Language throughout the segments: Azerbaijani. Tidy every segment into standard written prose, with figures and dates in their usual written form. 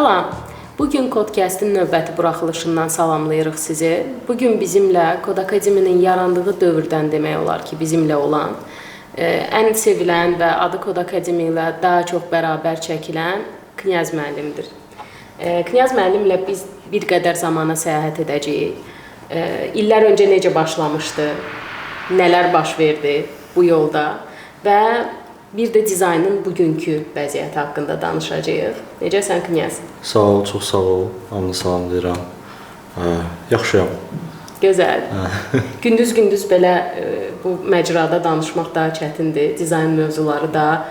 Salam. Bugün Kodcast'in növbəti buraxılışından salamlayırıq sizi. Bugün bizimlə Kod Akademinin yarandığı dövrdən demək olar ki, bizimlə olan, ən sevilən və adı Kod Akademi ilə daha çox bərabər çəkilən Knyaz müəllimdir. Knyaz müəllimlə biz bir qədər zamana səyahət edəcəyik. İllər öncə necə başlamışdı, nələr baş verdi bu yolda və bir də dizaynın bugünkü vəziyyəti haqqında danışacağıq. Necəsən Knyaz? Sağ ol, çox sağ ol. Hamını salamlayıram. Yaxşıyam. Gözəl. Gündüz belə bu məcrada danışmaq daha çətindir. Dizayn mövzuları da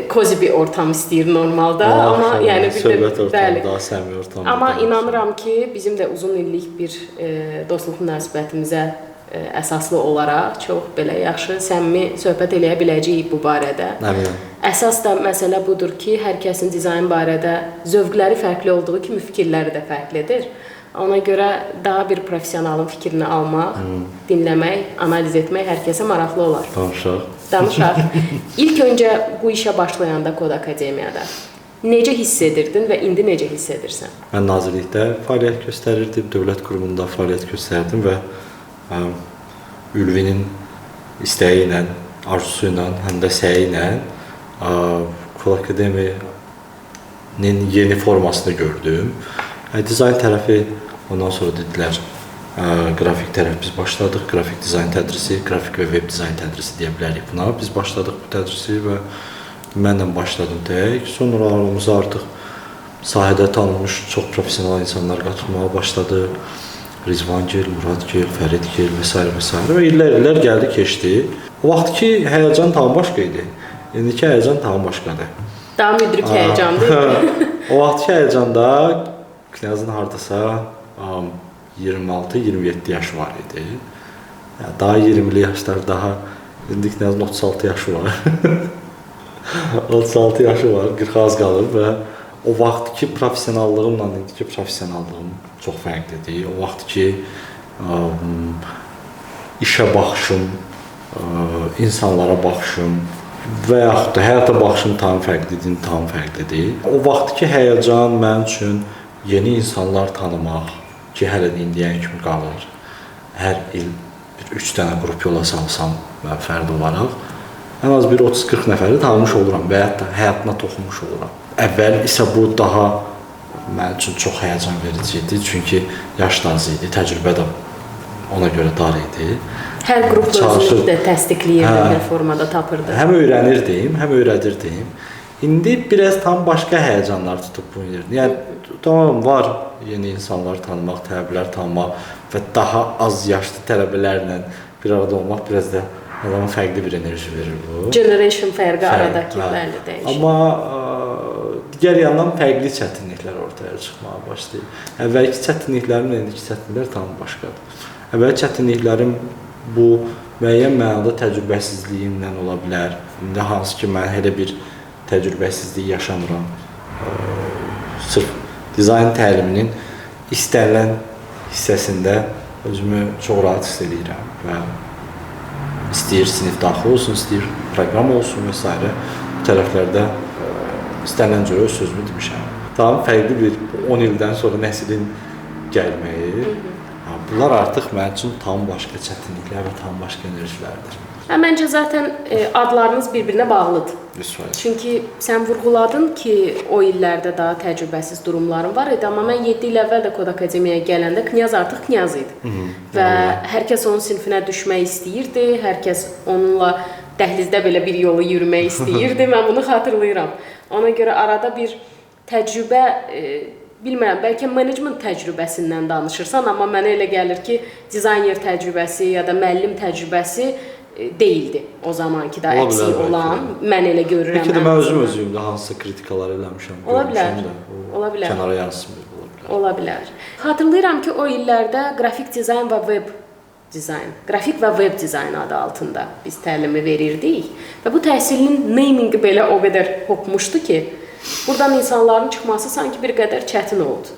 kozi bir ortam istəyir normalda. Amma yəni bir söhbət ortamı, daha səmimi ortam. Amma inanıram ki, bizim də uzun illik bir dostluq münasibətimizə əsaslı olaraq çox belə yaxşı, səmimi söhbət eləyə biləcəyik bu barədə. Əminəm. Əsas da məsələ budur ki, hər kəsin dizayn barədə zövqləri fərqli olduğu kimi fikirləri də fərqlidir. Ona görə daha bir professionalın fikrini almaq, dinləmək, analiz etmək hər kəsə maraqlı olar. Danışaq. İlk öncə bu işə başlayanda Kod Akademiyada necə hiss edirdin və indi necə hiss edirsən? Mən nazirlikdə fəaliyyət göstərirdim, dövlət qurumunda fəaliyyət göstərdim və Ülvinin istəyi ilə, arzusu ilə, həm də səyi ilə Kod Akademinin yeni formasını gördüm. Dizayn tərəfi, ondan sonra dedilər, qrafik tərəf biz başladıq, qrafik dizayn tədrisi, qrafik və web dizayn tədrisi deyə bilərik buna. Biz başladıq bu tədrisi və mənlə başladım tək. Sonra aramıza artıq sahədə tanınmış çox professional insanlar qatılmağa başladı. Rizvangil, Muradgil, Fəridgil və s. və s. Və illər gəldi, keçdi. O vaxtki həyəcan tam başqa idi. İndiki həyəcan tam başqadır. Daha müdrik həyəcandır. O vaxtki həyəcanda Knyazın hardasa 26-27 yaşı var idi. Daha 20'li yaşlar, daha indi Knyazın 36 yaşı var. 36 yaşı var, 40 az qalır və o vaxtki professionallığımla indiki professionallığım çox fərqlidir. O vaxtki işə baxışım, insanlara baxışım və yaxud da həyata baxışım tam fərqlidir. O vaxtki həyəcan mənim üçün yeni insanlar tanımaq ki, hələ də indiyən kimi qalır. Hər il 3 dənə qrup yola salsam mən fərdi olaraq ən az bir 30-40 nəfəri tanımış oluram və hətta həyatına toxunmuş oluram. Əvvəl isə bu daha mənim üçün çox həyəcan verici idi, çünki yaş da az idi, təcrübə də ona görə dar idi. Hər qrup özünü də təsdiqləyirdi, bir formada tapırdı. Həm öyrənirdim, həm öyrədirdim. İndi biraz tam başqa həyəcanlar tutub bu yerdə. Yəni, tamam, var yeni insanlar tanımaq, tələbələr tanımaq və daha az yaşlı tələbələrlə bir arada olmaq biraz da adama fərqli bir enerji verir bu. Generation fərqi aradakı bəli dəyişir. Amma digər yandan fərqli çətinliklər ortaya çıxmağa başlayır. Əvvəlki çətinliklərimlə indiki çətinliklər tam başqadır. Əvvəlki çətinliklərim bu müəyyən mənada təcrübəsizliyimlə ola bilər. İndi hansı ki, mən elə bir təcrübəsizlik yaşamıram. Sırf dizayn təliminin istənilən hissəsində özümü çox rahat hiss edirəm və istəyir sinif daxil olsun, istəyir proqram olsun və s. Bu tərəflərdə istənilən cürə öz sözümü demişəm. Tam fərqli bir 10 ildən sonra nəslin gəlməyi, bunlar artıq mənim üçün tam başqa çətinliklər və tam başqa enerjilərdir. Məncə zaten adlarınız bir-birinə bağlıdır. Çünki sən vurğuladın ki, o illərdə daha təcrübəsiz durumların var idi, amma mən 7 il əvvəl də Kod Akademiyaya gələndə Knyaz artıq Knyaz idi. Və hər kəs onun sinfinə düşmək istəyirdi, hər kəs onunla dəhlizdə belə bir yolu yürümək istəyirdi, mən bunu xatırlayıram. Ona görə arada bir təcrübə, bilmirəm, bəlkə menecment təcrübəsindən danışırsan, amma mənə elə gəlir ki, dizayner təcrübəsi ya da müəllim təcrübəsi deyildi o zamanki da əksik olan, mən elə görürəm. Bəlkə də mən özümdə hansısa kritikalar eləmişəm, görmüşəm də, ola bilər. Kənara yansımır, ola bilər. Ola bilər. Xatırlayıram ki, o illərdə qrafik dizayn və web dizayn, qrafik və web dizayn adı altında biz təlimi verirdik və bu təhsilin namingi belə o qədər hopmuşdu ki, buradan insanların çıxması sanki bir qədər çətin oldu.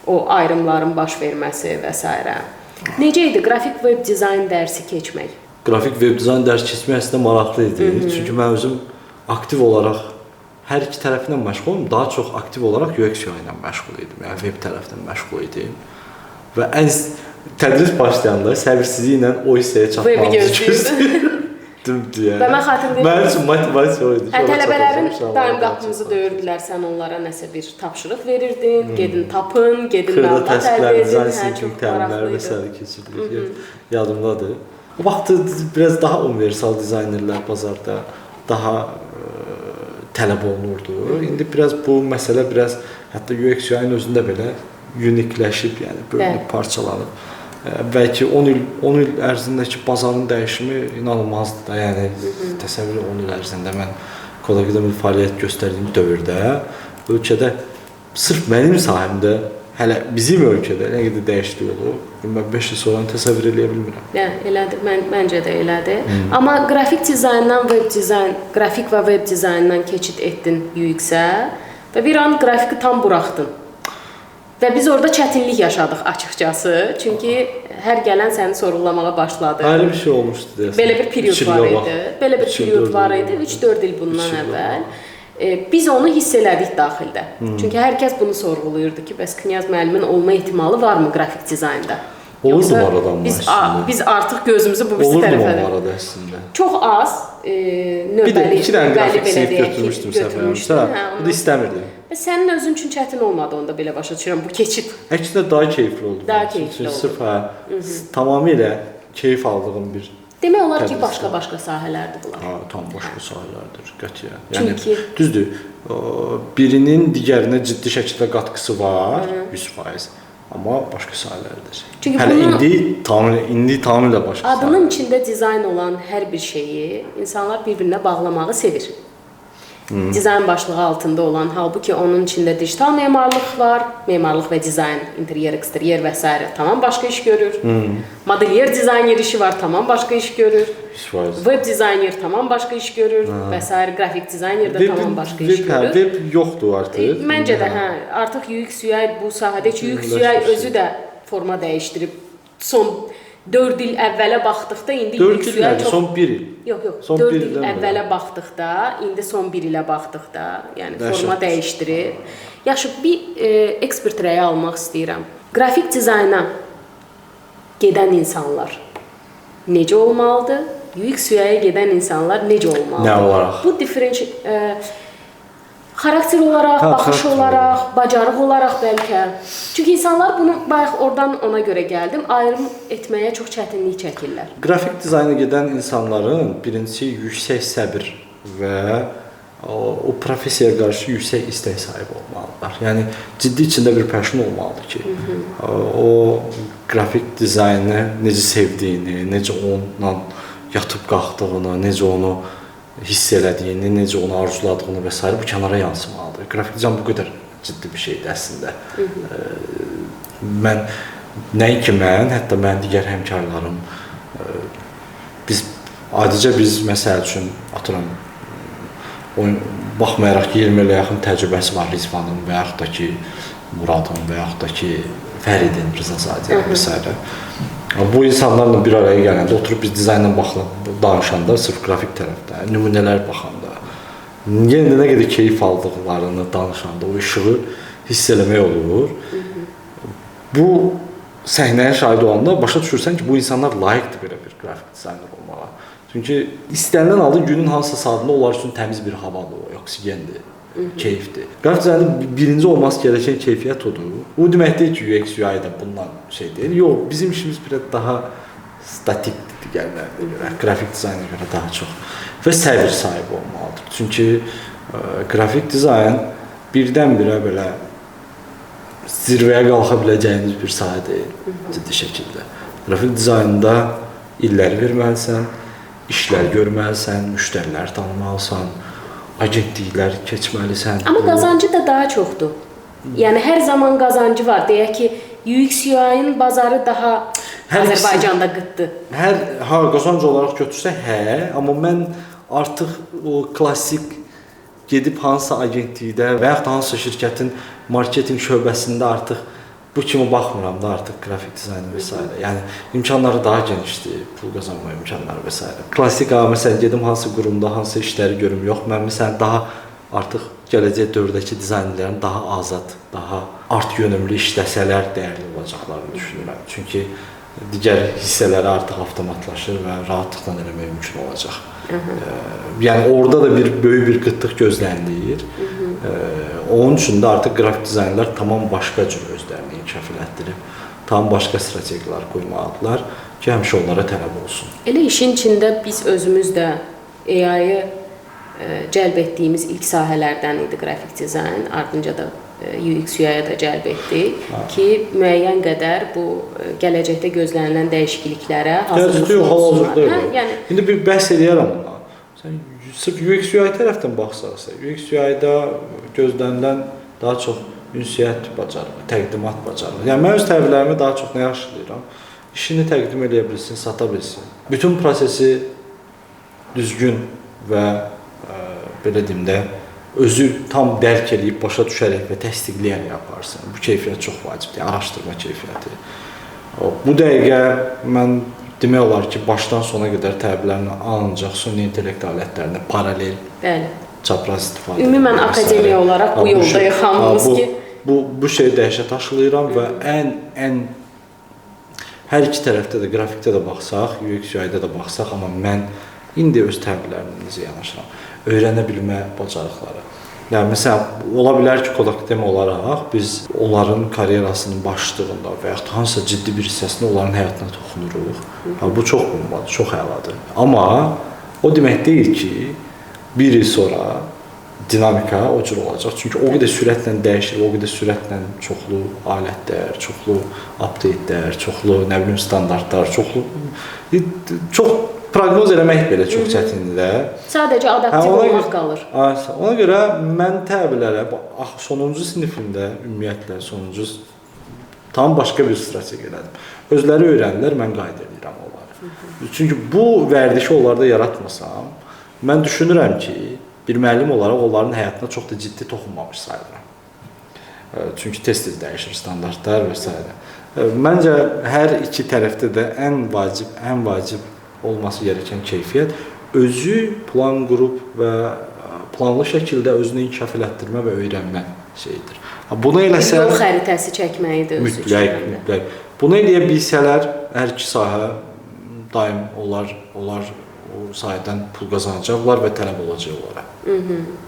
O ayrımların baş verməsi və s. Necə idi qrafik web dizayn dərsi keçmək? Qrafik web dizayn dərsi keçmək əslində maraqlı idi. Çünki mən özüm aktiv olaraq hər iki tərəfindən məşğulum. Daha çox aktiv olaraq UX UI ilə məşğul idim. Yəni web tərəfindən məşğul idim. Və ən tədris başlayanda səbirsizliklə o hissəyə çatmağı gözləyirdim. Və mən xatırlayıram. Mənim üçün motivasiya o idi. Tələbələrin daim qapımızı döyürdülər, sən onlara nəsə bir tapşırıq verirdin, gedin tapın, gedin məlumat əldə edin. Dizayn thinking təlimləri və s. keçirdik. Yadımdadır. O vaxt biraz daha universal dizaynerlər bazarda daha tələb olunurdu. İndi biraz bu məsələ biraz hətta UX UI-nin özündə belə unikləşib, yəni bölünüb, parçalanıb. Bəlkə 10 il ərzindəki bazarın dəyişimi inanılmazdır da. Yəni təsəvvür 10 il ərzində mən Kod Akademiyada fəaliyyət göstərdiyim dövrdə ölkədə sırf mənim sahəmdə hələ bizim ölkədə nə qədər dəyişiklik olub, mən 5 il sonra təsəvvür edə bilmirəm. Yəni elədir, məncə də elədir. Amma qrafik dizayndan web dizayn, qrafik və web dizayndan keçid etdin UX-ə və bir an qrafiki tam buraxdın. Və biz orada çətinlik yaşadıq açıqcası. Çünki hər gələn səni sorğulamağa başladı. Ayrı bir şey olmuşdu deyəsən. Belə bir period var idi. Belə bir period var idi 3-4 il bundan əvvəl. Biz onu hiss elədik daxildə. Çünki hər kəs bunu sorğuluyurdu ki, bəs Knyaz müəllimin olma ehtimalı varmı qrafik dizaynda? Olurdu aradan biz artıq gözümüzü bu birisi tərəfə. Olurdu arada əslində. Çox az növbəli. Bir də 2 dənə qrafik sinif götürmüşdüm səfərimizdə. Bu da istəmirdim. Sənin özün üçün çətin olmadı onda belə başa düşürəm bu keçid. Əksinə daha keyifli oldu. Daha keyifli oldu. Sırf tamamilə keyif aldığım bir. Demək olar ki, başqa sahələrdir bunlar. Ha, tam başqa sahələrdir, qətiyyən. Yəni düzdür. Birinin digərinə ciddi şəkildə qatqısı var, 100%. Amma başqa sahələrdir. Çünki hələ indi tamamilə başqa sahələrdir. Adının içində dizayn olan hər bir şeyi insanlar bir-birinə bağlamağı sevir. Dizayn başlığı altında olan, halbuki onun içində digital memarlıq var, memarlıq və dizayn, interyer, eksteryer və s. tamam başqa iş görür. Modelyer dizayner işi var, tamam başqa iş görür. Web dizayner tamam başqa iş görür və s. Qrafik dizayner də tamam başqa iş görür. Web yoxdur artıq. Məncə də artıq UX UI bu sahədə ki, UX UI özü də forma dəyişdirib son 4 il əvvələ baxdıqda indi UX UI çox... son 1 il. Yox, 4 il əvvələ baxdıqda, indi son 1 ilə baxdıqda, yəni forma dəyişdirib. Yaxşı, bir ekspert rəyi almaq istəyirəm. Qrafik dizayna gedən insanlar necə olmalıdır? UX UI-yə gedən insanlar necə olmalıdır? Nə olaraq? Bu xarakter olaraq, baxış olaraq, bacarıq olaraq bəlkə. Çünki insanlar bunu bayaq oradan ona görə gəldim, ayrım etməyə çox çətinlik çəkirlər. Qrafik dizayna gedən insanların birincisi yüksək səbir və o professiyaya qarşı yüksək istək sahibi olmalıdırlar. Yəni ciddi içində bir passion olmalıdır ki, o qrafik dizaynı necə sevdiyini, necə onunla yatıb qalxdığını, necə onu hiss elədiyini, necə onu arzuladığını və s. bu kənara yansımalıdır. Qrafik dizayn bu qədər ciddi bir şeydir əslində. Nəinki mən, hətta mənim digər həmkarlarım, adicə biz məsəl üçün atıram, baxmayaraq ki, 20 ilə yaxın təcrübəsi var Rizvanın və yaxud da ki, Muradın və yaxud da ki, Fəridin, Rizazadiyyə və s. Bu insanlarla bir araya gələndə, oturub biz dizaynla danışanda, sırf qrafik tərəfdə, nümunələr baxanda, yenə nə qədər keyif aldıqlarını danışanda, o işığı hiss eləmək olur. Bu səhnəyə şahid olanda başa düşürsən ki, bu insanlar layiqdir belə bir qrafik dizayner olmağa. Çünki istənilən halda günün hansısa saatında onlar üçün təmiz bir havadır, oksigendir, keyifdir. Qrafik dizaynerin birinci olması gerəkən keyfiyyət odur. O demək deyil ki, UX UI da bundan şey deyil. Yox, bizim işimiz biraz daha statikdir digərlərinə görə, qrafik dizayna görə daha çox. Və səbir sahibi olmalıdır. Çünki qrafik dizayn birdən-birə belə zirvəyə qalxa biləcəyiniz bir sahə deyil, ciddi şəkildə. Qrafik dizaynında illər verməlisən, işlər görməlisən, müştərilər tanımalısan, agentliklər keçməlisən. Amma qazancı da daha çoxdur. Yəni hər zaman qazancı var. Deyək ki, UX UI-nin bazarı daha Azərbaycanda qıtdır. Qazanc olaraq götürsə, amma mən artıq o klassik gedib hansısa agentlikdə və yaxud da hansısa şirkətin marketinq şöbəsində artıq bu kimi baxmıram da artıq qrafik dizaynı və s. Yəni imkanları daha genişdir, pul qazanma imkanları və s. Klassik məsələn gedim hansı qurumda hansı işləri görüm, yox mən məsələn daha artıq gələcək dövrdəki dizaynçıların daha azad, daha art yönümlü işləsələr dəyərli olacaqlarını düşünürəm. Çünki digər hissələri artıq avtomatlaşır və rahatlıqla eləmək mümkün olacaq. Yəni orada da böyük bir qıtlıq gözlənilir. Onun üçün də artıq qrafik dizaynlar tamam başqa cür özlərini inkişaf elətdirib, tam başqa strategiyalar qoymalıdırlar ki, həmişə onlara tələb olsun. Elə işin içində biz özümüz də AI-yı cəlb etdiyimiz ilk sahələrdən idi qrafik dizayn, ardınca da UX UI-ya da cəlb etdik ki, müəyyən qədər bu gələcəkdə gözlənilən dəyişikliklərə hazırlıq olsunlar. Yəni indi bir bəhs edərəm ona. Sən sırf UX UI tərəfdən baxsaqsa, UX UI-da gözlənilən daha çox ünsiyyət bacarığı, təqdimat bacarığı. Yəni mən öz təbirlərimi daha çox nə yaşayıram? İşini təqdim edə bilsin, sata bilsin. Bütün prosesi düzgün və belə deyim də özü tam dərk edib, başa düşərək və təsdiqləyərək yaparsın. Bu keyfiyyət çox vacibdir, araşdırma keyfiyyəti. Bu dəqiqə mən demək olar ki, başdan sona qədər təbirlərini ancaq süni intellekt alətlərinə paralel çapraz istifadə edir. Ümumən akademiya olaraq bu yoldayıq hamımız ki. Bu şeyi dəhşət aşılayıram və ən hər iki tərəfdə də, qrafikdə də baxsaq, UX UI-da da baxsaq, amma mən indi öz təbirlərimizə yanaşıram. Öyrənə bilmə bacarıqları. Yəni, məsələn, ola bilər ki, Kod Akademiya olaraq biz onların karyerasının başlığında və yaxud hansısa ciddi bir hissəsində onların həyatına toxunuruq. Bu çox bombadır, çox əladır. Amma o demək deyil ki, bir il sonra dinamika o cür olacaq. Çünki o qədər sürətlə dəyişir, o qədər sürətlə çoxlu alətlər, çoxlu update-lər, çoxlu, nə bilim, standartlar, çox proqnoz eləmək belə çox çətindir. Sadəcə adaptiv olmaq qalır. Ona görə mən təbirlərə, sonuncu sinifimdə ümumiyyətlə, tam başqa bir strategiya elədim. Özləri öyrənirlər, mən qayda edirəm onları. Çünki bu vərdişi onlarda yaratmasam, mən düşünürəm ki, bir müəllim olaraq onların həyatına çox da ciddi toxunmamış sayılıram. Çünki tez-tez dəyişir standartlar və s. Məncə, hər iki tərəfdə də ən vacib olması gerəkən keyfiyyət özü plan qrup və planlı şəkildə özünü inkişaf elətdirmə və öyrənmə şeyidir. Bunu eləsə yol xəritəsi çəkməyidir özü üçün. Mütləq. Bunu eləyə bilsələr, hər iki sahə daim onlar o sahədən pul qazanacaqlar və tələb olacaq onlara.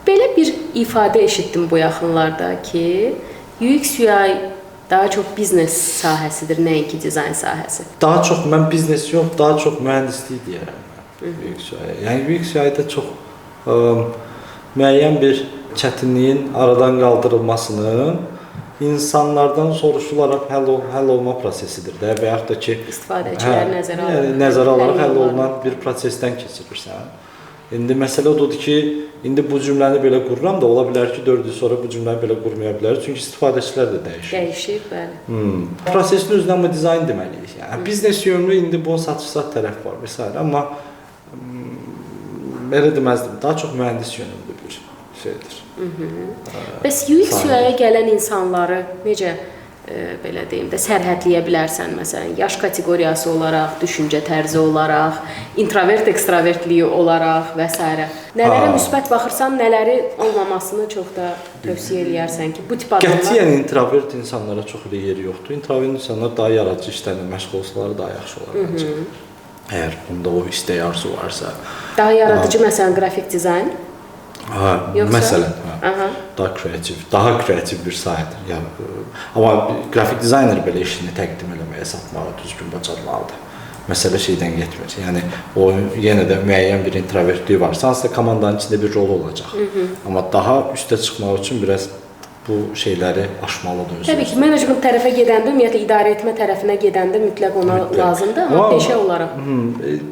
Belə bir ifadə eşitdim bu yaxınlarda ki, UX UI daha çox biznes sahəsidir, nəinki dizayn sahəsi. Daha çox mən biznes yox, daha çox mühəndislik deyərəm mən UX UI-ya. Yəni UX UI-da çox müəyyən bir çətinliyin aradan qaldırılmasının insanlardan soruşularaq həll olma prosesidir də və yaxud da ki, istifadəçilər nəzərə alaraq həll olunan bir prosesdən keçirirsən. İndi məsələ odur ki, indi bu cümləni belə qururam da, ola bilər ki, 4 il sonra bu cümləni belə qurmaya bilər. Çünki istifadəçilər də dəyişir. Dəyişir, bəli. Prosesin özündən mi dizayn deməliyik? Yəni, biznes yönlü indi bunun satış-sat tərəf var və s. Amma belə deməzdim, daha çox mühəndis yönlü bir şeydir. Bəs UX UI-ya gələn insanları necə belə deyim də sərhədləyə bilərsən, məsələn, yaş kateqoriyası olaraq, düşüncə tərzi olaraq, introvert, ekstravertliyi olaraq və s. Nələrə müsbət baxırsan, nələri olmamasını çox da tövsiyə eləyərsən ki, bu tip adamlar... Qətiyyən introvert insanlara çox elə yeri yoxdur. Introvert insanlar daha yaradıcı işlərlə məşğul olsalar daha yaxşı olar məncə. Əgər bunda o istək arzu varsa. Daha yaradıcı, məsələn, qrafik dizayn? Məsələn, daha kreativ bir sahədir. Amma qrafik dizayner belə işini təqdim eləməyə, satmağa düzgün bacarmalıdır. Məsələ şeydən getmir. Yəni o yenə də müəyyən bir introvertliyi varsa, hansısa komandanın içində bir rol olacaq. Amma daha üstə çıxmaq üçün biraz bu şeyləri aşmalıdır özünüz. Təbii ki, menecment tərəfə gedəndə, ümumiyyətlə idarə etmə tərəfinə gedəndə mütləq ona lazımdır, amma peşə olaraq.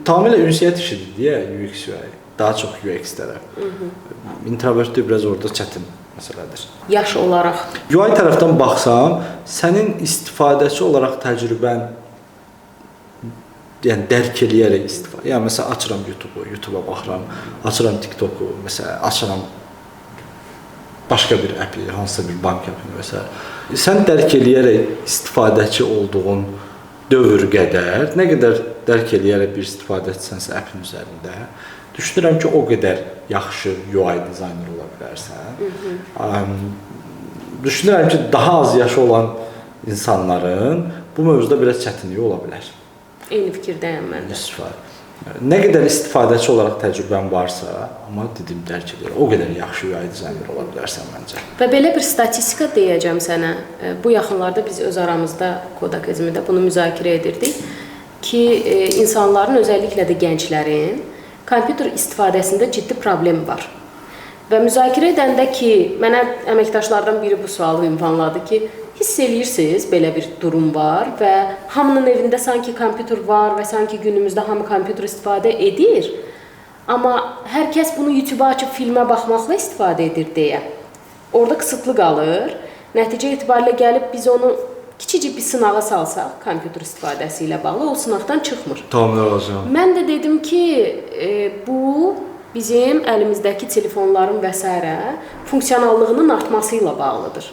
Tamamilə ünsiyyət işidir deyə UX UI. Daha çox UX tərəf. Introvertlik biraz orada çətin məsələdir. Yaş olaraq. UI tərəfdən baxsam, sənin istifadəçi olaraq təcrübən yəni dərk eləyərək istifadə. Yəni məsələn açıram YouTube-a baxıram, açıram TikTok-u, məsələn açıram başqa bir əpi, hansısa bir bank əpini və s. Sən dərk eləyərək istifadəçi olduğun dövr qədər, nə qədər dərk eləyərək bir istifadəçisənsə əpin üzərində, düşünürəm ki, o qədər yaxşı UI dizayner ola bilərsən. Düşünürəm ki, daha az yaşı olan insanların bu mövzuda biraz çətinliyi ola bilər. Eyni fikirdəyəm mən də. Nə qədər istifadəçi olaraq təcrübən varsa, amma dedim dərk edir, o qədər yaxşı UI dizayner ola bilərsən məncə. Və belə bir statistika deyəcəm sənə. Bu yaxınlarda biz öz aramızda Kod Akademiyada bunu müzakirə edirdik ki, insanların, özəlliklə də gənclərin kompüter istifadəsində ciddi problem var. Və müzakirə edəndə ki, mənə əməkdaşlardan biri bu sualı ünvanladı ki, hiss eləyirsiniz, belə bir durum var və hamının evində sanki kompüter var və sanki günümüzdə hamı kompüter istifadə edir. Amma hər kəs bunu YouTube-a açıb filmə baxmaqla istifadə edir deyə. Orada qısıtlı qalır. Nəticə etibarilə gəlib biz onu kiçicik bir sınağa salsaq, kompüter istifadəsi ilə bağlı, o sınaqdan çıxmır. Tamam, lazım. Mən də dedim ki, bu bizim əlimizdəki telefonların və s. funksionallığının artması ilə bağlıdır.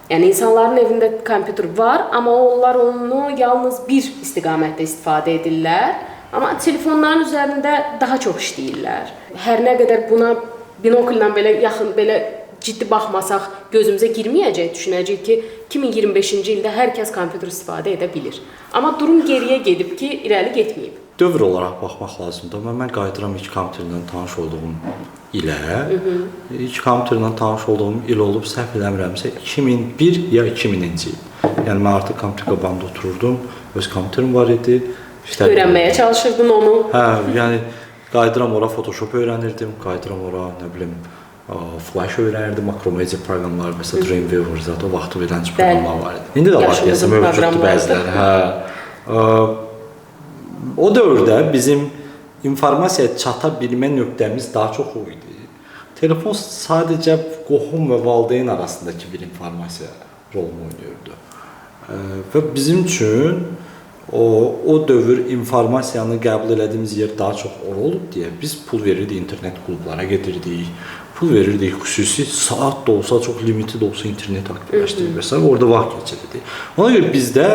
Yəni, insanların evində kompüter var, amma onlar onu yalnız bir istiqamətdə istifadə edirlər. Amma telefonların üzərində daha çox işləyirlər. Hər nə qədər buna binoklla belə yaxın, belə ciddi baxmasaq gözümüzə girməyəcək, düşünəcək ki, 2025-ci ildə hər kəs kompüter istifadə edə bilir. Amma durum geriyə gedib ki, irəli getməyib. Dövr olaraq baxmaq lazımdır. Mən qayıdıram ilk kompüterlə tanış olduğum ilə. İlk kompüterlə tanış olduğum il olub, səhv eləmirəmsə 2001 ya 2000-ci il. Yəni mən artıq kompüter qabağında otururdum, öz kompüterim var idi. Öyrənməyə çalışırdın onu. Hə, yəni qayıdıram ora Photoshop öyrənirdim, qayıdıram ora, nə bilim, Flash öyrənirdim, Macromedia proqramları, məsələn Dreamweaver zət o vaxtı öyrənci proqramlar var idi. İndi də var deyəsən, mövcuddur bəziləri. Hə. O dövrdə bizim informasiyaya çata bilmə nöqtəmiz daha çox o idi. Telefon sadəcə qohum və valideyn arasındakı bir informasiya rolunu oynayırdı. Və bizim üçün o dövr informasiyanı qəbul elədiyimiz yer daha çox ora olub deyə biz pul verirdik, internet klublara gedirdik, pul verirdik, xüsusi saat da olsa, çox limited olsa internet aktivləşdirik və s. Orada vaxt keçirirdik. Ona görə bizdə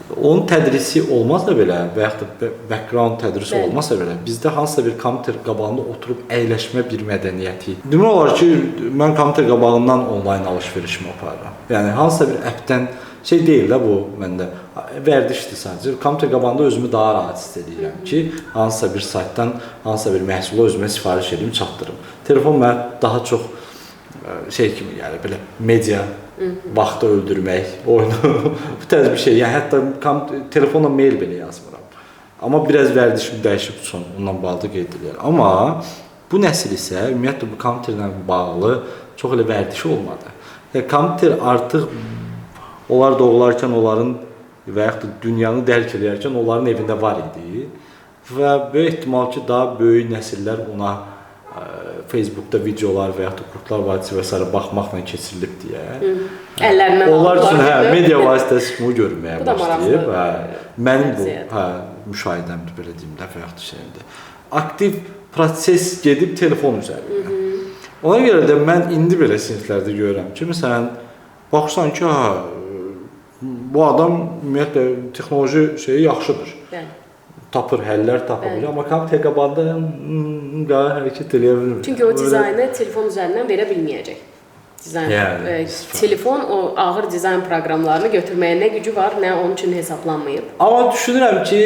onun tədrisi olmazsa belə və yaxud da background tədrisi olmazsa belə bizdə hansısa bir kompüter qabağında oturub əyləşmə bir mədəniyyəti. Demək olar ki, mən kompüter qabağından onlayn alış-verişimi aparıram. Yəni hansısa bir appdən şey deyil də bu məndə vərdişdir sadəcə. Kompüter qabağında özümü daha rahat hiss edirəm ki, hansısa bir saytdan hansısa bir məhsulu özümə sifariş edib çatdırım. Telefon mənə daha çox şey kimi gəlir, belə media vaxtı öldürmək, oyunu, bu tərz bir şey. Yəni hətta telefonla mail belə yazmıram. Amma biraz vərdişim dəyişib son, ondan bağlı qeyd edirlər. Amma bu nəsil isə ümumiyyətlə bu kompüterlə bağlı çox elə vərdişi olmadı. Yəni kompüter artıq onlar doğularkən onların və yaxud da dünyanı dərk edərkən onların evində var idi və böyük ehtimal ki, daha böyük nəsillər ona Facebookda videolar və yaxud da kurtlar vadisi və s. baxmaqla keçirilib deyə. Əllərindən onlar üçün media vasitəsi bunu görməyə başlayıb. Mənim bu müşahidəmdir, belə deyim də və yaxud da şeyimdir. Aktiv proses gedib telefon üzərində. Ona görə də mən indi belə siniflərdə görürəm ki, məsələn, baxırsan ki, bu adam ümumiyyətlə texnoloji şeyi yaxşıdır. Tapır, həllər tapır. Amma kompüter qabağında hərəkət eləyə bilmir. Çünki o dizaynı telefon üzərindən verə bilməyəcək. Telefon o ağır dizayn proqramlarını götürməyə nə gücü var, nə onun üçün hesablanmayıb. Amma düşünürəm ki,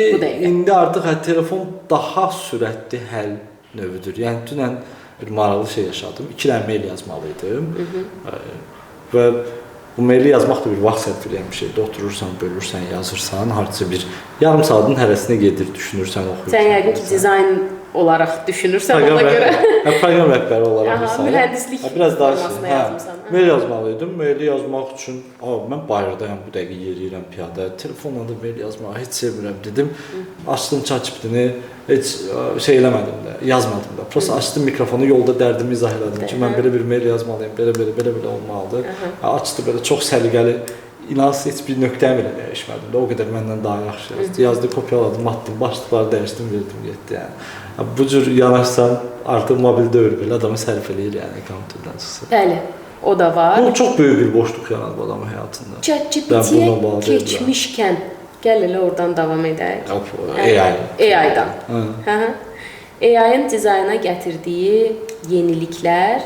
indi artıq telefon daha sürətli həll növüdür. Yəni dünən bir maraqlı şey yaşadım. 2 dənə mail yazmalıydım. Və bu maili yazmaq da bir vaxt sərf edən bir şeydir. Oturursan, bölürsən, yazırsan, hardasa bir yarım saatın hərəsinə gedir, düşünürsən, oxuyursan. Sən yəqin ki, dizayn olaraq düşünürsən ona görə. Proqram rəhbəri olaraq məsələn. Mühəndislik formasına yazmısan. Mail yazmalıydım. Maili yazmaq üçün, mən bayırdayam, bu dəqiqə yeriyirəm piyada. Telefonla da mail yazmağı heç sevmirəm dedim. Açdım ChatGPT-ni, heç şey eləmədim də, yazmadım da. Prosta açdım mikrofonu, yolda dərdimi izah elədim ki, mən belə bir mail yazmalıyım, belə olmalıdır. Açdı belə çox səliqəli, inansız heç bir nöqtəmi belə dəyişmədim də, o qədər məndən daha yaxşı yazdı. Yazdı, kopyaladım, atdım, başlıqları dəyişdim, verdim, getdi yəni. Bu cür yanaşsan, artıq mobil dövr belə adamı sərf eləyir yəni kompüterdən çıxsa. Bəli, o da var. Bu çox böyük bir boşluq yaranıb adamın həyatında. ChatGPT-yə keçmişkən, gəl elə oradan davam edək. AI-dan. AI-ın dizayna gətirdiyi yeniliklər,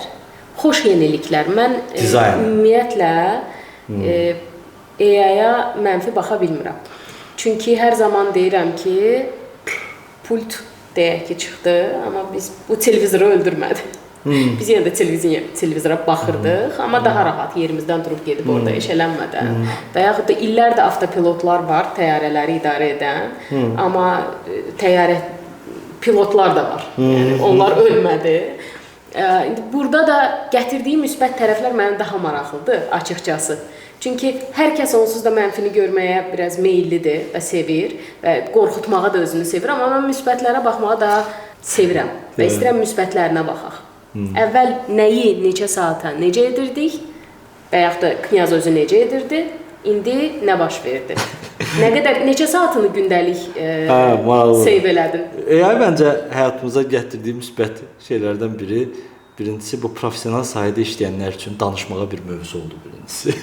xoş yeniliklər. Mən ümumiyyətlə AI-ya mənfi baxa bilmirəm. Çünki hər zaman deyirəm ki, pult deyək ki çıxdı, amma biz bu televizoru öldürmədi. Biz yenə də televizora baxırdıq, amma daha rahat yerimizdən durub gedib orada eşələnmədən. Və yaxud da illərdə avtopilotlar var, təyyarələri idarə edən, amma təyyarə pilotlar da var. Yəni onlar ölmədi. Burada da gətirdiyi müsbət tərəflər mənə daha maraqlıdır açıqcası. Çünki hər kəs onsuz da mənfini görməyə biraz meyllidir və sevir və qorxutmağa da özünü sevir, amma mən müsbətlərə baxmağı daha sevirəm və istəyirəm müsbətlərinə baxaq. Əvvəl nəyi, neçə saata, necə edirdik və yaxud da Knyaz özü necə edirdi, indi nə baş verdi? Nə qədər, neçə saatını gündəlik seyv elədin? AI məncə həyatımıza gətirdiyi müsbət şeylərdən biri, birincisi bu professional sahədə işləyənlər üçün danışmağa bir mövzu oldu birincisi.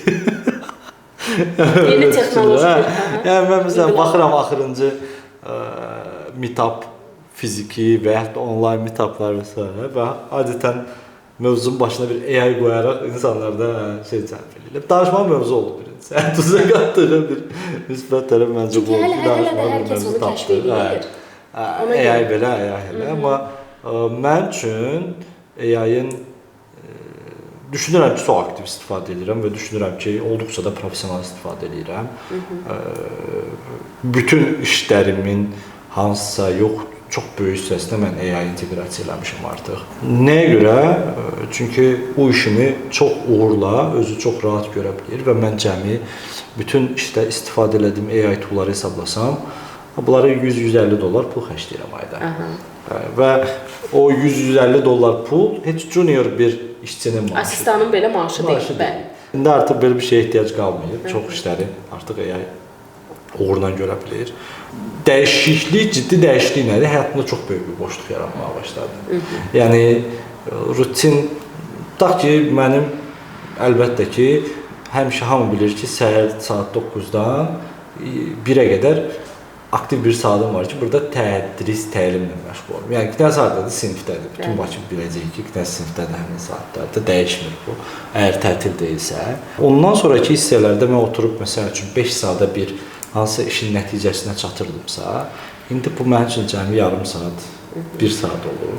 Yeni texnoloji. Yəni mən məsələn baxıram axırıncı meetup fiziki və ya onlayn meetuplar və s. və adətən mövzunun başına bir AI qoyaraq insanlarda cəlb edir. Danışma mövzu olur birincisi. Həyatımıza qatdığı bir müsbət tərəf məncə bu. Çünki hələ də hər kəs onu kəşf edir. AI belə, AI elə. Amma mən üçün AI-ın düşünürəm ki, çox aktiv istifadə edirəm və düşünürəm ki, olduqca da professional istifadə edirəm. Bütün işlərimin hansısa yox, çox böyük hissəsində mən AI inteqrasiya eləmişəm artıq. Nəyə görə? Çünki bu işimi çox uğurla, özü çox rahat görə bilir və mən cəmi bütün işdə istifadə etdiyim AI toolları hesablasam, bunlara $100-150 pul xərcləyirəm ayda. Və o $100-150 pul heç junior bir işçinin maaşı. Asistanın belə maaşı deyil. İndi artıq belə bir şeyə ehtiyac qalmayıb. Çox işləri artıq AI uğurla görə bilir. Dəyişiklik, ciddi dəyişiklik nədir? Həyatımda çox böyük bir boşluq yaratmağa başladı. Yəni rutin, tutaq ki, mənim əlbəttə ki, həmişə hamı bilir ki, səhər saat 9-dan 1-ə qədər aktiv bir saatim var ki, burada tədris, təlimlə məşğul olum. Yəni Knyaz hardadır? Sinifdədir. Bütün Bakı biləcək ki, Knyaz sinifdədir həmin saatlarda. Dəyişmir bu, əgər tətil deyilsə. Ondan sonraki hissələrdə mən oturub, məsəl üçün 5 saata bir hansısa işin nəticəsinə çatırdımsa, indi bu mənim üçün cəmi yarım saat, 1 saat olur.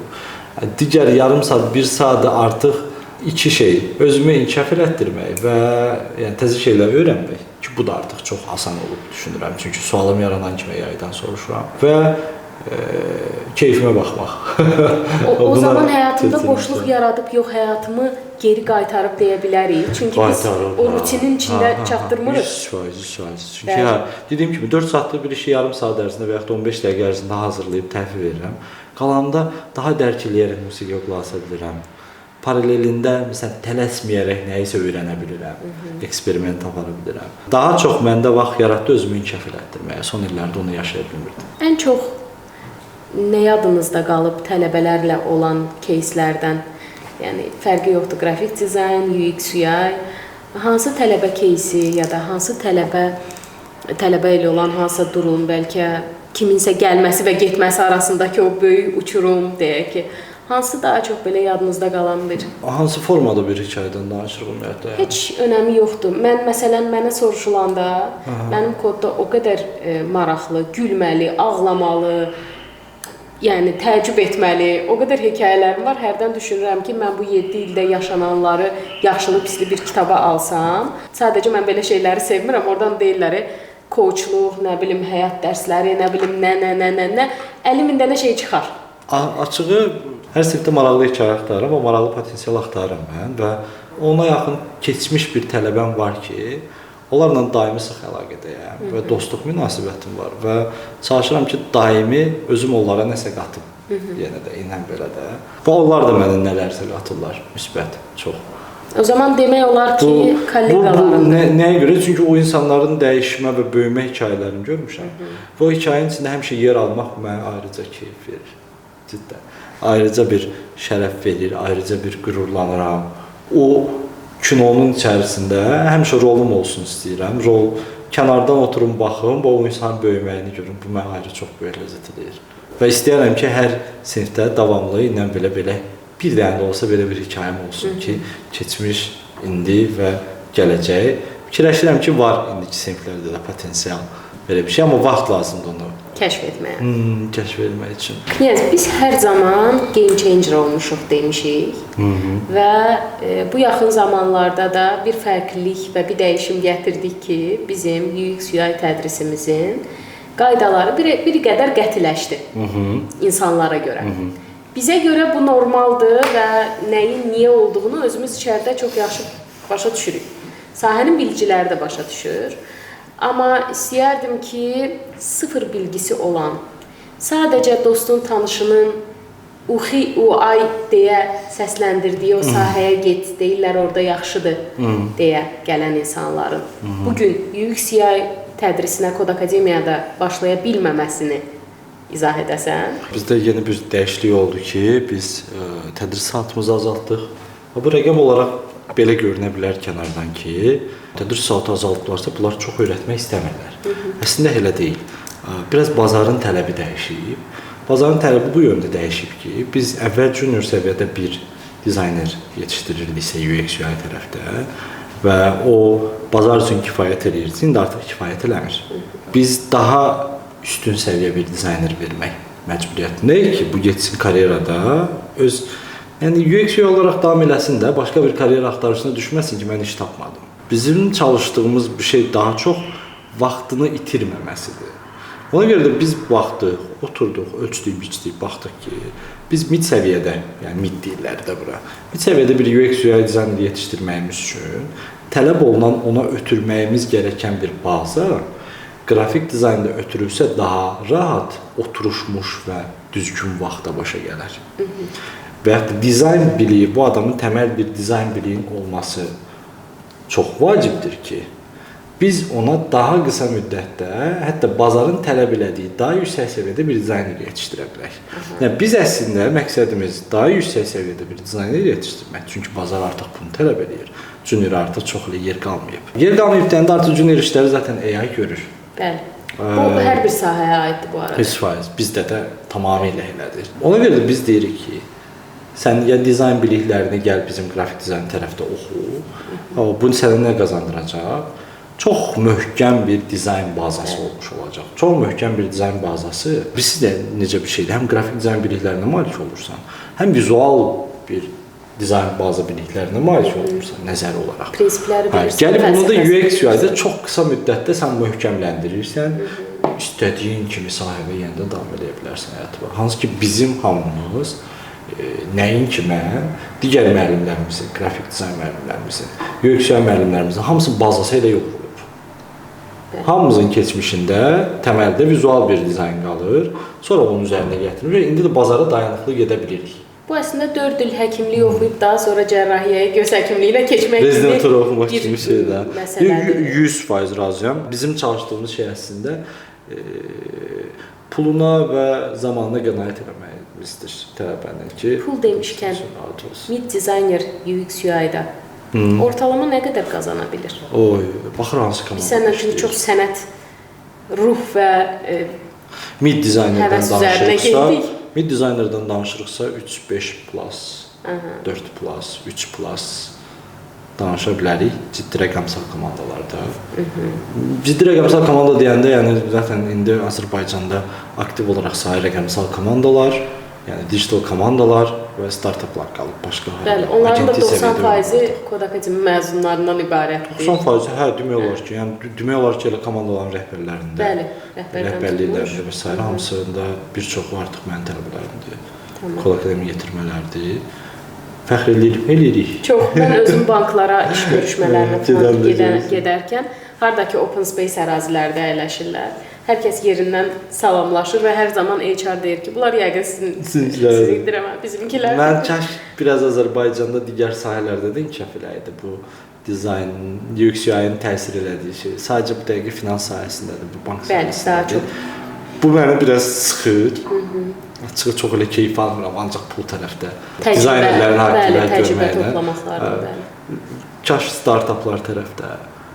Digər yarım saat, 1 saat artıq iki şey, özümü inkişaf elətdirmək və yəni təzə şeylər öyrənmək ki, bu da artıq çox asan olub düşünürəm. Çünki sualım yaranan kimi AI-dan soruşuram və keyfimə baxmaq. O zaman həyatımda boşluq yaradıb, yox həyatımı geri qaytarıb deyə bilərik. Çünki biz o rutinin içində çatdırmırıq. 100%. Çünki dediyim kimi 4 saatlıq bir işi yarım saat ərzində və yaxud da 15 dəqiqə ərzində hazırlayıb təhvil verirəm. Qalanında daha dərk eləyərək musiqiyə qulaq asa bilirəm. Paralelində məsələn tələsməyərək nəyisə öyrənə bilirəm, eksperiment apara bilirəm. Daha çox məndə vaxt yaratdı özümü inkişaf elətdirməyə. Son illərdə onu yaşaya bilmirdim. Ən çox nə yadınızda qalıb tələbələrlə olan кейslərdən? Yəni fərqi yoxdur, qrafik dizayn, UX, UI, hansı tələbə кейsi ya da hansı tələbə ilə olan hansısa durum, bəlkə kiminsə gəlməsi və getməsi arasındakı o böyük uçurum deyək ki, hansı daha çox belə yadınızda qalandır? Hansı formada bir hekayədən danışırıq ümumiyyətlə? Heç önəmi yoxdur. Məsələn, mənə soruşulanda mənim kodda o qədər maraqlı, gülməli, ağlamalı, yəni təəccüb etməli, o qədər hekayələrim var. Hərdən düşünürəm ki, mən bu 7 ildə yaşananları yaxşılı-pisli bir kitaba alsam, sadəcə mən belə şeyləri sevmirəm. Oradan deyirlər, coachluq, nə bilim, həyat dərsləri, nə bilim, nə, əlimində nə şey çıxar. Açığı, hər sinifdə maraqlı hekayə axtarıram, o maraqlı potensial axtarıram mən və ona yaxın keçmiş bir tələbəm var ki, onlarla daimi sıx əlaqədəyəm və dostluq münasibətim var və çalışıram ki, daimi özüm onlara nəsə qatım. Yenə də, inən belə də. Və onlar da mənə nələrsə qatırlar, müsbət, çox. O zaman demək olar ki, kolleqaların. Nəyə görə? Çünki o insanların dəyişmə və böyümə hekayələrini görmüşəm. Və o hekayənin içində həmişə yer almaq mənə ayrıca keyif verir. Ciddən. Ayrıca bir şərəf verir, ayrıca bir qürurlanıram. O kinonun içərisində həmişə rolum olsun istəyirəm. Kənardan oturum baxım, o insanın böyüməyini görüm. Bu mənə ayrı çox böyük ləzzət edir. Və istəyirəm ki, hər sinifdə davamlı ilə belə bir dənə də olsa belə bir hekayəm olsun ki, keçmiş, indi və gələcək. Fikirləşirəm ki, var indiki siniflərdə də potensial belə bir şey, amma vaxt lazımdır onu kəşf etməyə. Kəşf etmək üçün. Knyaz, biz hər zaman game changer olmuşuq demişik. Və bu yaxın zamanlarda da bir fərqlilik və bir dəyişim gətirdik ki, bizim UX UI tədrisimizin qaydaları bir qədər qətiləşdi insanlara görə. Bizə görə bu normaldır və nəyin niyə olduğunu özümüz içəridə çox yaxşı başa düşürük. Sahənin bilgiləri də başa düşür. Amma istəyərdim ki, sıfır bilgisi olan, sadəcə dostun, tanışının uxi, uay deyə səsləndirdiyi o sahəyə get, deyirlər orada yaxşıdır deyə gələn insanların bugün UX UI tədrisinə Kod Akademiyada başlaya bilməməsini izah edəsən. Bizdə yeni bir dəyişiklik oldu ki, biz tədris saatımızı azaltdıq. Bu rəqəm olaraq belə görünə bilər kənardan ki, tədris saatı azaldılarsa, bunlar çox öyrətmək istəmirlər. Əslində elə deyil. Biraz bazarın tələbi dəyişib. Bazarın tələbi bu yöndə dəyişib ki, biz əvvəl junior səviyyədə bir dizayner yetişdirirliksə UX UI tərəfdə və o bazar üçün kifayət edirdi, indi artıq kifayət eləmir. Biz daha üstün səviyyə bir dizayner vermək məcburiyyətindəyik ki, bu getsin karyerada öz yəni UX UI olaraq davam eləsin də, başqa bir karyera axtarışına düşməsin ki, mən iş tapmadım. Bizim çalışdığımız bir şey daha çox vaxtını itirməməsidir. Ona görə də biz baxdıq, oturduq, ölçdük, biçdik, baxdıq ki, biz mid səviyyədə, yəni mid deyirlər də bura, mid səviyyədə bir UX UI dizayneri yetişdirməyimiz üçün tələb olunan, ona ötürməyimiz gerəkən bir baza qrafik dizaynda ötürülsə daha rahat, oturuşmuş və düzgün vaxtda başa gələr. Və yaxud da dizayn biliyi, bu adamın təməl bir dizayn biliyinin olması çox vacibdir ki, biz ona daha qısa müddətdə, hətta bazarın tələb elədiyi daha yüksək səviyyədə bir dizayner yetişdirə bilək. Yəni, biz əslində məqsədimiz daha yüksək səviyyədə bir dizayner yetişdirmək. Çünki bazar artıq bunu tələb edir. Junior artıq çox elə yer qalmayıb. Yer qalmayıb deyəndə artıq junior işləri zaten AI görür. Bəli. Bu hər bir sahəyə aiddir bu arada. 100%. Bizdə də tamamilə elədir. Ona görə də biz deyirik ki, sən ya dizayn biliklərini gəl bizim qrafik dizayn tərəfdə oxu. Bu sənə nə qazandıracaq? Çox möhkəm bir dizayn bazası olmuş olacaq. Çox möhkəm bir dizayn bazası. Birisi də necə bir şeydir? Həm qrafik dizayn biliklərinə malik olursan, həm vizual bir dizayn bazı biliklərinə malik olursan, nəzəri olaraq. Prinsipləri bilirsən. Gəlib bunu da UX UI-də çox qısa müddətdə sən möhkəmləndirirsən, istədiyin kimi sahəyə yenə davam edə bilərsən həyatına. Hansı ki, bizim hamımız nəyin ki mən, digər müəllimlərimizin, qrafik dizayn müəllimlərimizin, UX UI müəllimlərimizin hamısının bazası elə yoxdur. Hamımızın keçmişində təməldə vizual bir dizayn qalır, sonra onun üzərinə gətirilir və indi də bazara dayanıqlı gedə bilirik. Bu əslində 4 il həkimlik oxuyub daha sonra cərrahiyyəyə, göz həkimliyinə keçmək kimi rezidentur oxumaq kimi şeydə. Məsələdir. 100% razıyam. Bizim çalışdığımız şey əslində puluna və zamanına qənaət eləməyimizdir tələbənin ki, pul demişkən, mid dizayner UX UI-da ortalama nə qədər qazana bilir? Oy, baxır hansı komanda. Biz səndən çünki çox sənət, ruh və mid dizaynerdən danışırıqsa, mid dizaynerdən danışırıqsa 3-5 plus, 4 plus, 3 plus danışa bilərik ciddi rəqəmsal komandalarda. Ciddi rəqəmsal komanda deyəndə, yəni zaten indi Azərbaycanda aktiv olaraq sayı rəqəmsal komandalar, yəni digital komandalar və startuplar qalıb başqa. Bəli, onların da 90%-i Kod Akademi məzunlarından ibarətdir. 90%, hə, demək olar ki, yəni demək olar ki, elə komandaların rəhbərlərində, bəli, rəhbərliklərində və s. hamısında bir çoxu artıq mənim tələbələrimdir. Kod Akademi yetirmələrdir. Fəxr eləyirik. Çox. Mən özüm banklara iş görüşmələrinə gedərkən, haradakı open space ərazilərdə əyləşirlər. Hər kəs yerindən salamlaşır və hər zaman HR deyir ki, bunlar yəqin sizindir, amma bizimkilər. Mən kaş biraz Azərbaycanda digər sahələrdə də inkişaf eləyirdi bu dizayn, UX UI-nin təsir elədiyi şey. Sadəcə bu dəqiqə finans sahəsindədir, bu bank sahəsindədir. Bəli, daha çox. Bu məni biraz sıxır. Açığı çox elə keyif almıram, ancaq pul tərəfdə. Dizaynerlərin haqqında təcrübə toplamaq. Kaş startuplar tərəfdə.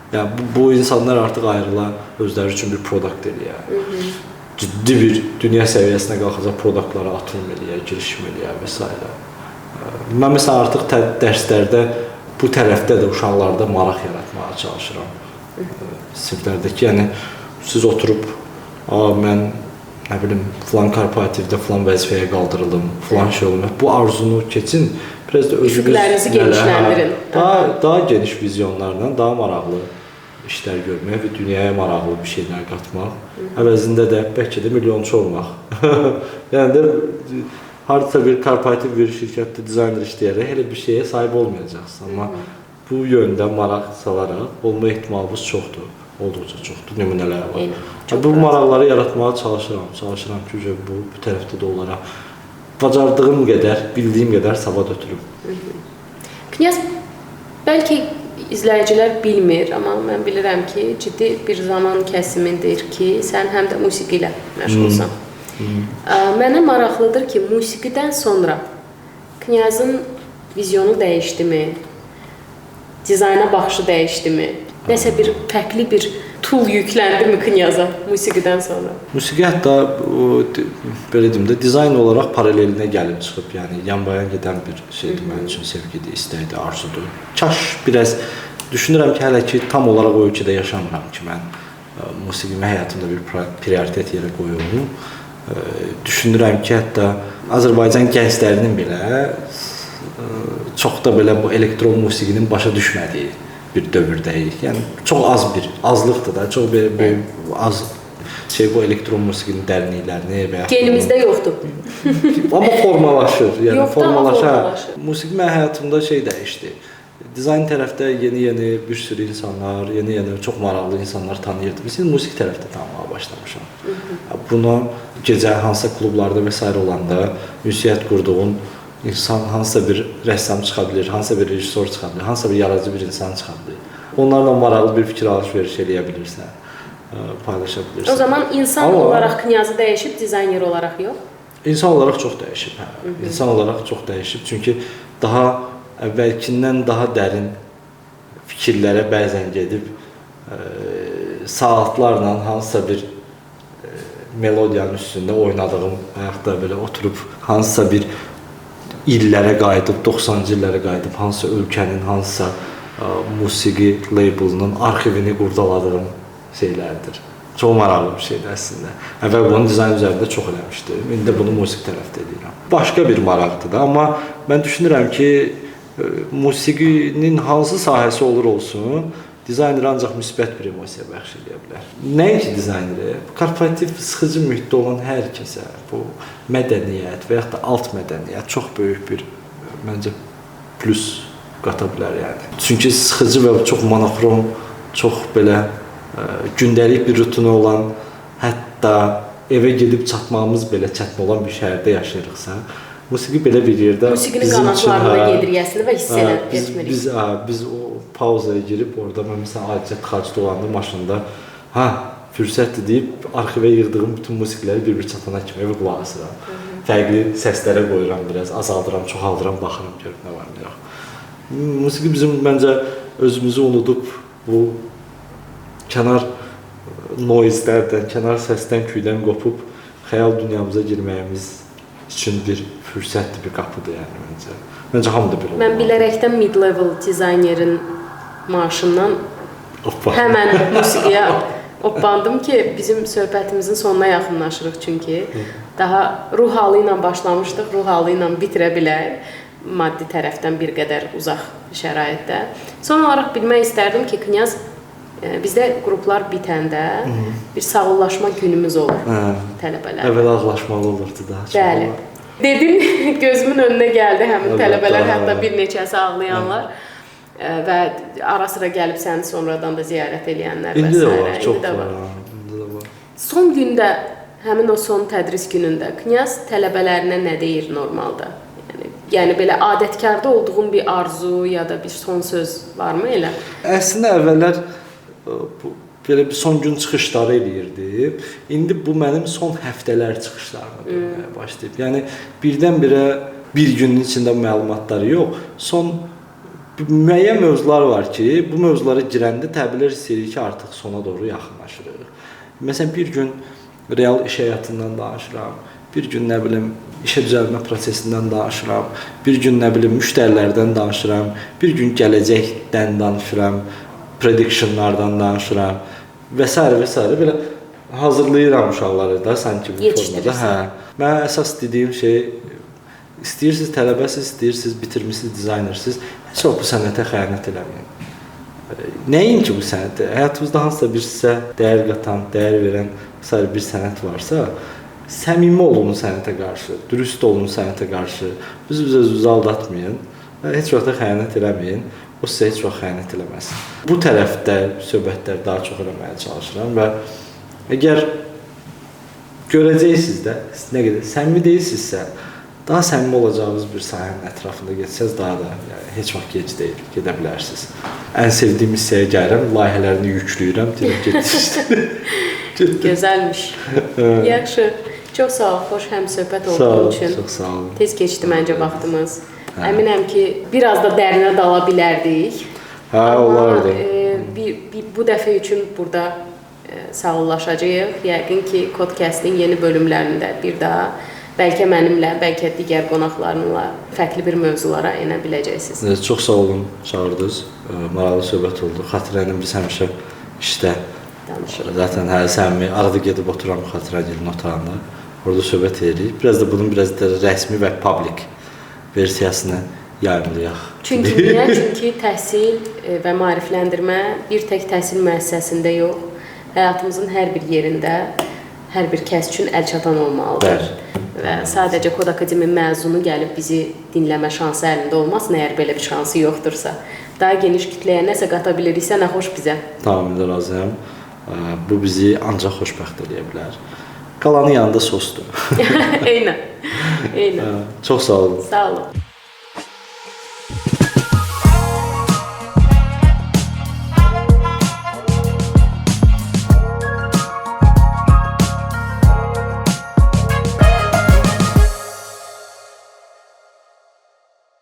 Yəni bu insanlar artıq ayrıla, özləri üçün bir produkt eləyə. ciddi bir dünya səviyyəsinə qalxacaq produktlara atılım eləyə, girişim eləyə və s. Mən məsələn artıq dərslərdə bu tərəfdə də uşaqlarda maraq yaratmağa çalışıram. Siniflərdəki, yəni siz oturub, mən nə bilim filan korporativdə filan vəzifəyə qaldırıldım, filan şey olum. Bu arzunu keçin, biraz da özünüz üfüqlərinizi genişləndirin. Daha geniş vizyonlarla, daha maraqlı işlər görmək və dünyaya maraqlı bir şeylər qatmaq. Əvəzində də bəlkə də milyonçu olmaq. Yəni də hansısa bir korporativ bir şirkətdə dizayner işləyərək elə bir şeyə sahib olmayacaqsınız. Amma bu yöndə maraq salaraq olma ehtimalımız çoxdur. Olduqca çoxdur, nümunələr var. Bu maraqları yaratmağa çalışıram ki, bu tərəfdə də olaraq bacardığım qədər, bildiyim qədər savad ötürüm. Knyaz, bəlkə izləyicilər bilmir, amma mən bilirəm ki, ciddi bir zaman kəsimindir ki, sən həm də musiqi ilə məşğulsan. Mənə maraqlıdır ki, musiqidən sonra Knyazın vizyonu dəyişdimi, dizayna baxışı dəyişdimi? Nəsə bir fərqli bir tool yükləndimi Knyaza musiqidən sonra? Musiqi hətta belə deyim də dizayn olaraq paralelinə gəlib çıxıb, yəni yan-bayan gedən bir şeydir mənim üçün, sevgidir, istəkdir, arzudur. Kaş biraz düşünürəm ki, hələ ki tam olaraq o ölkədə yaşamıram ki, mən musiqimi həyatımda bir prioritet yerə qoyuyorum. Düşünürəm ki, hətta Azərbaycan gənclərinin belə çox da belə bu elektron musiqinin başa düşmədiyi bir dövrdəyik. Yəni çox azlıqdır da, çox böyük az şey bu elektron musiqinin dərinliklərini və genimizdə yoxdur. Amma formalaşır. Yəni formalaşır. Musiqi mənim həyatımda şey dəyişdi. Dizayn tərəfdə yeni bir sürü insanlar, yeni çox maraqlı insanlar tanıyırdım. Biz musiqi tərəfdə tanımağa başlamışam. Buna gecə hansısa klublarda və s. olanda ünsiyyət qurduğun insan, hansısa bir rəssam çıxa bilir, hansısa bir rejissor çıxa bilir, hansısa bir yaradıcı bir insan çıxa bilir. Onlarla maraqlı bir fikir alış-veriş eləyə bilirsən, paylaşa bilirsən. O zaman insan olaraq Knyazı dəyişib, dizayner olaraq yox? İnsan olaraq çox dəyişib, hə. İnsan olaraq çox dəyişib. Çünki daha əvvəlkindən daha dərin fikirlərə bəzən gedib, saatlarla hansısa bir melodiyanın üstündə oynadığım, yaxud da belə oturub hansısa bir illərə qayıdıb, 90-cı illərə qayıdıb, hansısa ölkənin, hansısa musiqi labelinin arxivini qurdaladığım şeylərdir. Çox maraqlı bir şeydir əslində. Əvvəl bunu dizayn üzərində çox eləmişdim, indi bunu musiqi tərəfdə edirəm. Başqa bir maraqdır da, amma mən düşünürəm ki, musiqinin hansı sahəsi olur olsun, dizayner ancaq müsbət bir emosiya bəxş edə bilər. Nəinki dizayneri, korporativ sıxıcı mühitdə olan hər kəsə bu mədəniyyət və yaxud da alt mədəniyyət çox böyük bir, məncə, plus qata bilər yəni. Çünki sıxıcı və çox monoxrom, çox belə gündəlik bir rutini olan, hətta evə gedib çatmağımız belə çətin olan bir şəhərdə yaşayırıqsa, musiqi belə bir yerdə musiqinin qanatlarına gedir və hiss etmirik. Biz o pauzaya girib orada mən məsələn adicə tıxacda olanda maşında fürsətdir deyib arxivə yığdığım bütün musiqiləri bir-bir çatana kimi evə qulaq asıram. Fərqli səslərə qoyuram biraz, azaldıram, çoxaldıram, baxıram görüb nə var, nə yox. Musiqi bizim məncə özümüzü unudub bu kənar noizlərdən, kənar səsdən, küydən qopub xəyal dünyamıza girməyimiz üçün bir fürsətdir, bir qapıdır yəni məncə. Məncə hamı da belə olmalı. Mən bilərəkdən mid-level dizaynerin maaşından həmən musiqiyə oppandım ki, bizim söhbətimizin sonuna yaxınlaşırıq çünki daha ruh halı ilə başlamışdıq, ruh halı ilə bitirə bilər, maddi tərəfdən bir qədər uzaq şəraitdə. Son olaraq bilmək istərdim ki, Knyaz, bizdə qruplar bitəndə bir sağollaşma günümüz olur tələbələr. Əvvəl ağlaşmalı olurdu da. Bəli. Dedim, gözümün önünə gəldi həmin tələbələr, hətta bir neçəsi ağlayanlar və ara sıra gəlib səni sonradan da ziyarət edənlər və s. İndi də var, çox var. Son gündə, həmin o son tədris günündə Knyaz tələbələrinə nə deyir normalda? Yəni belə adətkarda olduğun bir arzu ya da bir son söz varmı elə? Əslində əvvəllər belə bir son gün çıxışları eləyirdi. İndi bu mənim son həftələr çıxışlarıma dönməyə başlayıb. Yəni birdən-birə bir günün içində məlumatları yox, son müəyyən mövzular var ki, bu mövzulara girəndə təbillər hiss edir ki, artıq sona doğru yaxınlaşırıq. Məsələn, bir gün real iş həyatından danışıram. Bir gün nə bilim işə düzəlmə prosesindən danışıram. Bir gün nə bilim müştərilərdən danışıram. Bir gün gələcəkdən danışıram. Predictionlardan danışıram və s. və s. belə hazırlayıram uşaqları da sanki bu formada. Hə. Mən əsas dediyim şey istəyirsiniz tələbəsiz, istəyirsiniz bitirmisiniz, dizaynersiniz, heç vaxt bu sənətə xəyanət eləməyin. Nəyin ki bu sənətə? Həyatınızda hansısa bir sizə dəyər qatan, dəyər verən bir sənət varsa, səmimi olun sənətə qarşı, dürüst olun sənətə qarşı, özünüzü aldatmayın, heç vaxt xəyanət eləməyin, o sizə heç vaxt xəyanət eləməz. Bu tərəfdə söhbətlər daha çox eləməyə çalışıram və əgər görəcəksiniz də, nə qədər səmimi deyilsinizsə, daha səmimi olacağınız bir sahənin ətrafında getsəz daha da heç vaxt gec deyil, gedə bilərsiniz. Ən sevdiyim hissəyə gəlirəm, layihələrini yükləyirəm, Gözəlmiş. Yaxşı. Çox sağ ol, xoş həmsöhbət olduğun üçün. Çox sağ olun. Tez keçdi məncə vaxtımız. Əminəm ki, biraz da dərinə dala bilərdik. Hə, olardı. Bu dəfə üçün burada sağollaşacağıq. Yəqin ki, Codecast-in yeni bölümlərində bir daha bəlkə mənimlə, bəlkə digər qonaqlarımla fərqli bir mövzulara enə biləcəksiniz. Çox sağ olun, çağırdınız. Maraqlı söhbət oldu. Xatirənin biz həmişə işdə danışırıq. Zaten hər səmimi arada gedib oturam Xatirənin otağında. Orada söhbət edirik. Biraz da bunun biraz da rəsmi və public versiyasını yayımlayaq. Çünki təhsil və maarifləndirmə bir tək təhsil müəssisəsində yox, həyatımızın hər bir yerində, hər bir kəs üçün əlçatan olmalıdır. Və sadəcə Kod Akademi məzunu gəlib bizi dinləmə şansı əlində olmasın, əgər belə bir şansı yoxdursa. Daha geniş kütləyə nəsə qata biliriksə, nə xoş bizə. Tamamilə razıyam. Bu bizi ancaq xoşbəxt eləyə bilər. Qalanın yanında sosdur. Eynən. Çox sağ olun. Sağ olun.